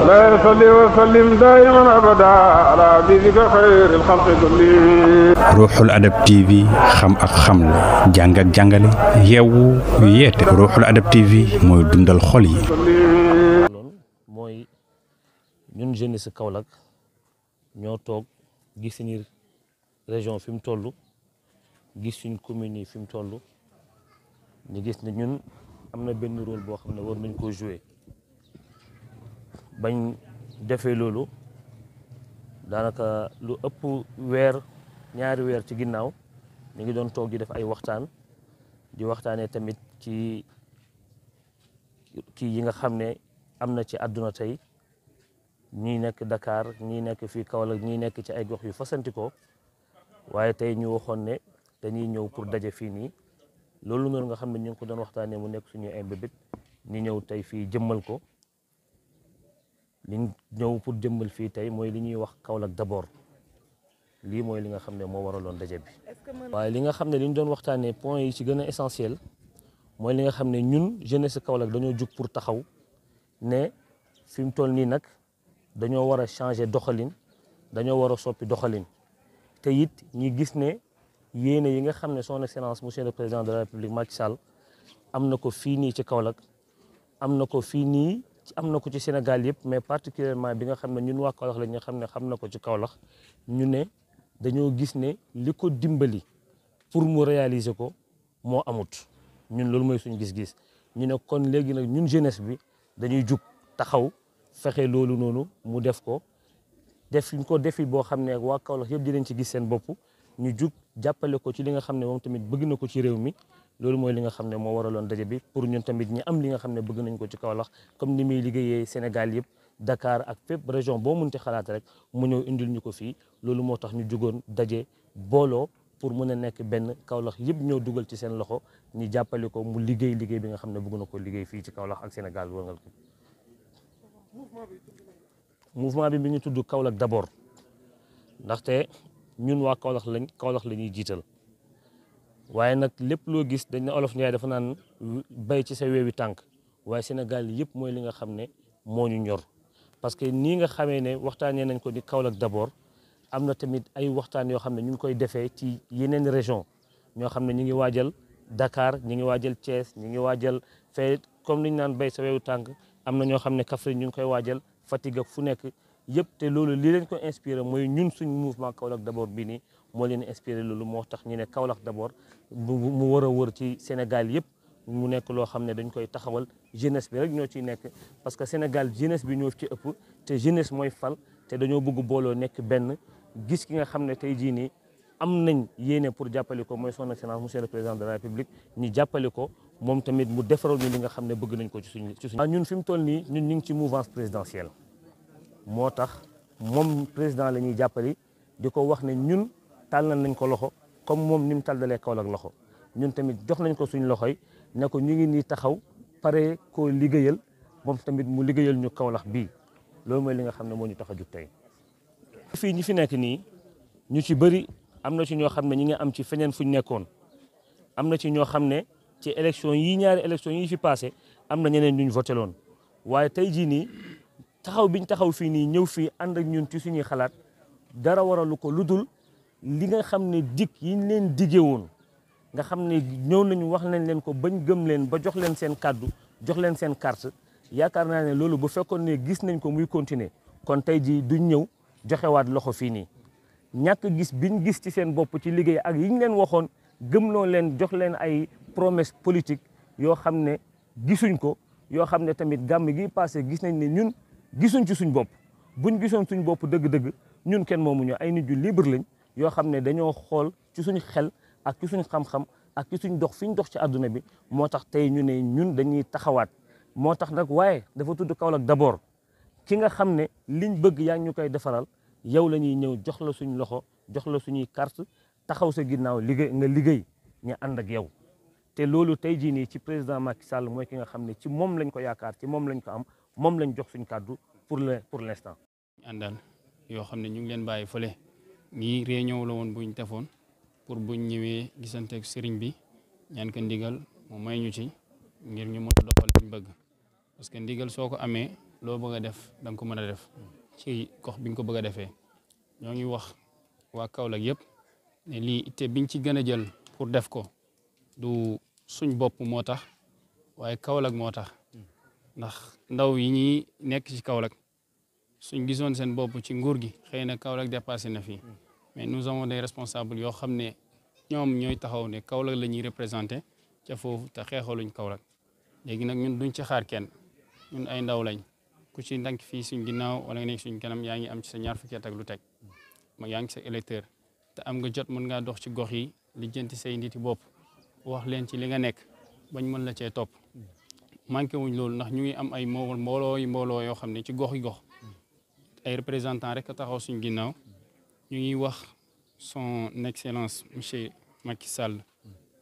لا يصلي وسلم دائما ابدا على حبيبك خير الخلق كلهم. Ruuxul Adab TV xam ak xamle jàng ak jàngale yeewu yeete Ruuxul Adab TV mooy dundal xol yi. mooy ñun jeunesse Kaolack ñoo toog gis suñu région fi mu toll gis suñ commune yi fi mu toll ñu gis ne ñun am na benn rôle boo xam ne war nañ koo jouer bañ defee loolu daanaka lu ëpp ñaari weer ci ginnaaw ñu ngi doon toog di def ay waxtaan di waxtaanee tamit ci kii yi nga xam ne am na ci àdduna tey ñii nekk Dakar ñii nekk fii Kaolack ñii nekk ci ay gox yu fasantikoo waaye tey ñu waxoon ne dañuy ñëw pour daje fii nii loolu noonu nga xam ne ñu ngi ko doon waxtaanee mu nekk suñu ay mbébét ñu ñëw tey fii jëmmal ko li ñëw pour jëmmal fii tey mooy li ñuy wax Kaolack d'abord lii mooy li nga xam ne moo waraloon daje bi. waaye li nga xam ne li ñu doon waxtaanee point yi ci gën a essentiel mooy li nga xam ne ñun jeunesse Kaolack dañoo jug pour taxaw ne fi mu toll nii nag dañoo war a changer doxalin dañoo war a soppi doxalin te it ñi gis ne yéene yi nga xam ne son excellence monsieur le président de la république Macky Sall am na ko fii nii ci Kaolack am na ko fii nii am na ko ci Sénégal yëpp mais particulièrement bi nga xam ne ñun waa Kaolack la ñu xam ne xam na ko ci Kaolack ñu ne dañoo gis ne li ko dimbali pour mu réaliser ko moo amut ñun loolu mooy suñu gis-gis ñu ne kon léegi nag ñun jeunesse bi dañuy jug taxaw fexe loolu noonu mu def ko ñu ko defi boo xam ne waa Kaolack yëpp dinañ ci gis seen bopp ñu jug jàppale ko ci li nga xam ne moom tamit bëgg na ko ci réew mi loolu mooy li nga xam ne moo waraloon daje bi pour ñun tamit ñi am li nga xam ne bëgg nañ ko ci Kaolack comme ni muy liggéeyee Sénégal yëpp Dakar ak fépp région boo munti xalaat rek mu ñëw indil ñu ko fii loolu moo tax ñu jugoon daje booloo pour mën a nekk benn Kaolack yëpp ñëw dugal ci seen loxo ñu jàppale ko mu liggéey bi nga xam ne bëgg na ko liggéey fii ci Kaolack ak Sénégal wërngal ko mouvement bi mi ngi tudd Kaolack d'abord ndaxte ñun waa Kaolack la ñuy jiital waaye nag lépp loo gis dañ ne olof Njaay dafa naan bay ci sa weewi tànk waaye Sénégal yëpp mooy li nga xam ne moo ñu ñor parce que nii nga xamee ne waxtaanee nañ ko di Kaolack d'abord am na tamit ay waxtaan yoo xam ne ñu ngi koy defee ci yeneen région ñoo xam ne ñu ngi waajal Dakar ñu ngi waajal Thiès ñu ngi waajal fee comme ni ñu naan bay sa weewu tànk am na ñoo xam ne Kaffrine ñu ngi koy waajal Fatick ak fu nekk yëpp te loolu li leen ko inspiré mooy ñun suñu mouvement Kaolack d'abord bii nii moo leen inspiré loolu moo tax ñu ne Kaolack d'abord mu war a wër ci Sénégal yëpp mu nekk loo xam ne dañ koy taxawal jeunesse bi rek ñoo ciy nekk parce que Sénégal jeunesse bi ñoo ci ëpp te jeunesse mooy fal te dañoo bëgg booloo nekk benn gis ki nga xam ne tey jii nii am nañ yéene pour jàppale ko mooy son excellence monsieur le président de la république ñu jàppale ko moom tamit mu defaral ñu li nga xam ne bëgg nañ ko ci suñu ñun fi mu toll nii ñun ñu ngi ci mouvance présidentielle moo tax moom président la ñuy jàppale di ko wax ne ñun tàllal nañ ko loxo comme moom ni mu tàllalee Kaolack loxo ñun tamit jox nañ ko suñu loxoy ne ko ñu ngi nii taxaw pare koo liggéeyal moom tamit mu liggéeyal ñu Kaolack bii loolu mooy li nga xam ne moo ñu tax a jug tey. fii ñi fi nekk nii ñu ci bëri am na ci ñoo xam ne ñi nga am ci feneen fu ñu nekkoon am na ci ñoo xam ne ci élection yi ñaari élection yi fi passé am na ñeneen ñu voté loon waaye tey jii nii taxaw biñ taxaw fii nii ñëw fii ànd ak ñun ci suñuy xalaat dara waralu ko lu dul li nga xam ne dig yi ñu leen diggee woon nga xam ne ñëw nañu wax nañ leen ko bañ gëm leen ba jox leen seen kàddu jox leen seen carte yaakaar naa ne loolu bu fekkoon ne gis nañ ko muy continuer kon tey jii duñ ñëw joxewaat loxo fii nii ñàkk gis biñ gis ci seen bopp ci liggéey ak yi ñu leen waxoon gëmloo leen jox leen ay promesse politique yoo xam ne gisuñ ko yoo xam ne tamit gàmm gi passé gis nañ ne ñun gisuñ ci suñ bopp buñ gisoon suñ bopp dëgg-dëgg ñun kenn moomuñu ay nit yu libre lañ yoo xam ne dañoo xool ci suñ xel ak ci suñ xam-xam ak ci suñ dox fi ñu dox ci àdduna bi moo tax tey ñu ne ñun dañuy taxawaat moo tax nag waaye dafa tudd Kaolack d'abord ki nga xam ne liñ bëgg yaa ngi ñu koy defaral yow la ñuy ñëw jox la suñ loxo jox la suñuy carte taxaw sa ginnaaw liggéey nga liggéey ñu ànd ak yow te loolu tey jii nii ci président Macky Sall mooy ki nga xam ne ci moom lañ ko yaakaar ci moom lañ ko am moom lañ jox suñ kàddu pour l'instant. àndal yoo xam ne ñu ngi leen bàyyi fële ñii réunion la woon buñ defoon pour buñ ñëwee gisanteeg sëriñ bi ñaan ko ndigal mu may ñu ci ngir ñu mën a doxal liñ bëgg parce que ndigal soo ko amee loo bëgg a def da nga ko mën a def ci gox bi nga ko bëgg a defee ñoo ngi wax waa Kaolack yëpp ne lii itte biñ ci gën a jël pour def ko du suñ bopp moo tax waaye Kaolack moo tax ndax ndaw yi ñi nekk ci Kaolack suñ gisoon seen bopp ci nguur gi xëy na Kaolack dépassé na fii mais nous avons des responsables yoo xam ne ñoom ñooy taxaw ne Kaolack la ñuy représenté ca foofu te xeexaluñ Kaolack léegi nag ñun duñ ci xaar kenn ñun ay ndaw lañ ku ci ndànk fii suñ ginnaaw wala nga nekk suñ kanam yaa ngi am ci sa 20 fukki at ak lu teg ma yaa ngi sa électeur te am nga jot mën ngaa dox ci gox yi lijjanti say nditi bopp wax leen ci li nga nekk bañ mën la cee topp manqué wuñ loolu ndax ñu ngi am ay mbooloo yoo xam ne ci gox yi gox ay représentant rek a taxaw suñ ginnaaw ñu ngi wax son excellence monsieur Macky Sall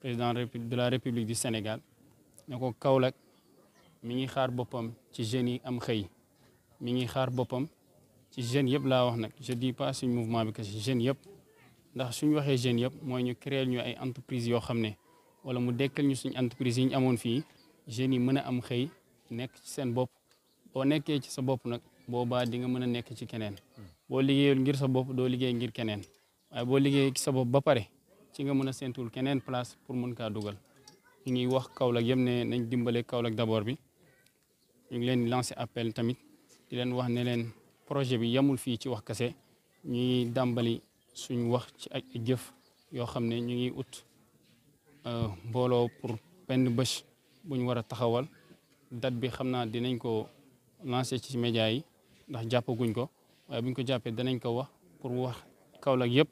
président de la République du Sénégal ne ko Kaolack mi ngi xaar boppam ci jeunes yi am xëy mi ngi xaar boppam ci jeunes yëpp laa wax nag je dis pas suñ mouvement bi que ci jeunes yëpp ndax suñ waxee jeunes yëpp mooy ñu créer ñu ay entreprises yoo xam ne wala mu dekkal ñu suñ entreprise yi ñu amoon fii jeunes yi mën a am xëy nekk ci seen bopp boo nekkee ci sa bopp nag boobaa di nga mën a nekk ci keneen boo liggéeyul ngir sa bopp doo liggéey ngir keneen waaye boo liggéey ci sa bopp ba pare ci nga mën a séntul keneen place pour mën kaa dugal ñu ngi wax Kaolack yëpp ne nañ dimbale Kaolack d'abord bi ñu ngi leen di lancer appel tamit di leen wax ne leen projet bi yamul fii ci wax kese ñuy dàmbali suñ wax ci ay jëf yoo xam ne ñu ngi ut mbooloo pour benn bés bu ñu war a taxawal date bi xam naa dinañ ko lancer ci média yi ndax jàppaguñ ko waaye buñ ko jàppee danañ ko wax pour wax Kaolack yëpp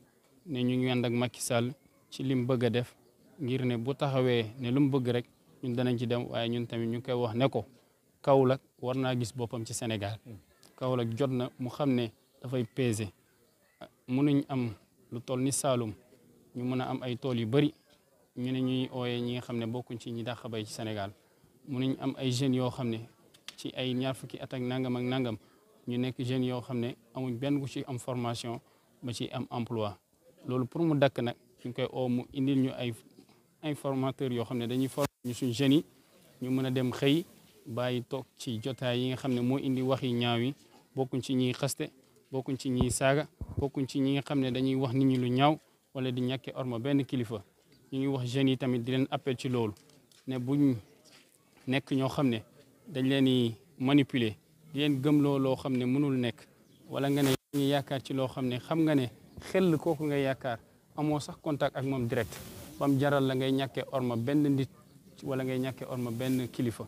ne ñu ngi ànd ak Macky Sall ci lim bëgg a def ngir ne bu taxawee ne lu mu bëgg rek ñun danañ ci dem waaye ñun tamit ñu koy wax ne ko Kaolack war naa gis boppam ci Sénégal Kaolack jot na mu xam ne dafay peser mënuñ am lu toll ni Saloum ñu mën a am ay tool yu bëri ñu ne ñuy ooyee ñi nga xam ne bokkuñ ci ñi dàq bay ci Sénégal mënuñ am ay jeunes yoo xam ne ci ay 20 fukki at ak nangam ñu nekk jeunes yoo xam ne amuñ benn bu ci am formation ba ci am emploi loolu pour mu dakk nag ñu koy oo mu indil ñu ay informateurs yoo xam ne dañuy former ñu suñ jeunes yi ñu mën a dem xëy bàyyi toog ci jotaay yi nga xam ne moo indi wax yi ñaaw yi bokkuñ ci ñiy xaste bokkuñ ci ñiy saaga bokkuñ ci ñi nga xam ne dañuy wax nit ñi lu ñaaw wala di ñàkkee orma benn kilifa ñu ngi wax jeunes yi tamit di leen appel ci loolu ne buñ nekk ñoo xam ne dañ leen di manipuler di leen gëmloo loo xam ne mënul nekk wala nga ne ñu yaakaar ci loo xam ne xam nga ne xel kooku ngay yaakaar amoo sax contact ak moom direct bam jaral la ngay ñàkkee orma benn nit wala ngay ñàkkee orma benn kilifa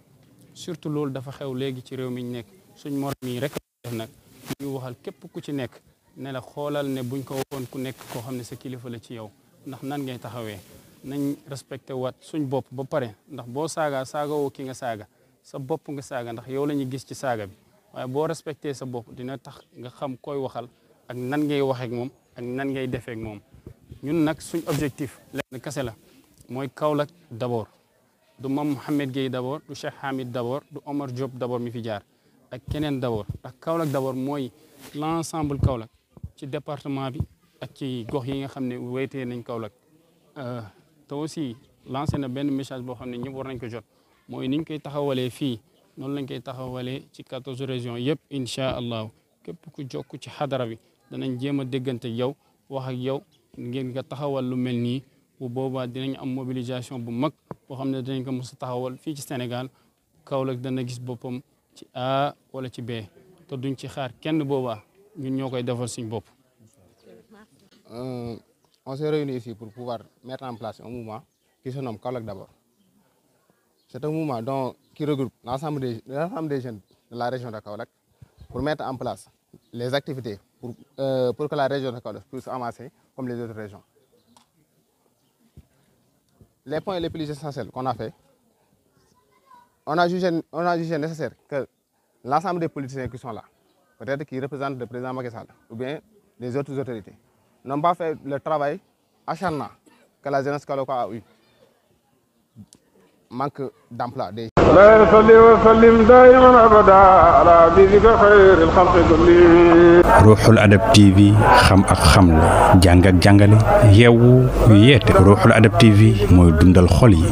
surtout loolu dafa xew léegi ci réew mi ñu nekk suñ morom yi rek def nag ñu waxal képp ku ci nekk ne la xoolal ne buñ ko waxoon ku nekk koo xam ne sa kilifa la ci yow ndax nan ngay taxawee nañ respecté waat suñ bopp ba pare ndax boo saaga woo ki nga saaga sa bopp nga saaga ndax yow la ñuy gis ci saaga bi waaye boo respecté sa bopp dina tax nga xam koy waxal ak nan ngay waxee ak moom ak nan ngay defee ak moom ñun nag suñ objectif lenn kese la mooy Kaolack d'abord du Mame Mouhamed Gueye d'abord du Cheikh Hamid d'abord du Omar Diop d'abord mi fi jaar ak keneen d'abord ndax Kaolack d'abord mooy l'ensemble Kaolack ci département bi ak ci gox yi nga xam ne wéetee nañ Kaolack te aussi lancé na benn message boo xam ne ñëpp war nañ ko jot mooy niñ koy taxawalee fii noonu lañ koy taxawalee ci 14 régions yëpp incha allah képp ku jokk ci xadara bi danañ jéem a déggante yow wax ak yow ngeen nga taxawal lu mel nii bu boobaa dinañ am mobilisation bu mag boo xam ne dinañ ko mos a taxawal fii ci Sénégal Kaolack dana gis boppam ci A wala ci B te duñ ci xaar kenn boobaa ñun ñoo koy defal suñ bopp. On s'est réunis ici pour pouvoir mettre en place un mouvement qui se nomme Kaolack d'abord. C'est un mouvement qui regroupe l'ensemble des jeunes de la région de Kaolack pour mettre en place les activités pour que la région de Kaolack puisse avancer comme les autres régions. Les points les plus essentiels qu'on a fait, on a jugé nécessaire que l'ensemble des politiciens qui sont là, peut-être qui représentent le président Macky Sall ou bien les autres autorités, n'ont pas fait le travail acharnant que la jeunesse kaolackoise a eu. Manque d'emploi. Ruuxul Adab TV xam ak xamle jàng ak jàngale yeewu yeete Ruuxul Adab TV mooy dundal xol yi.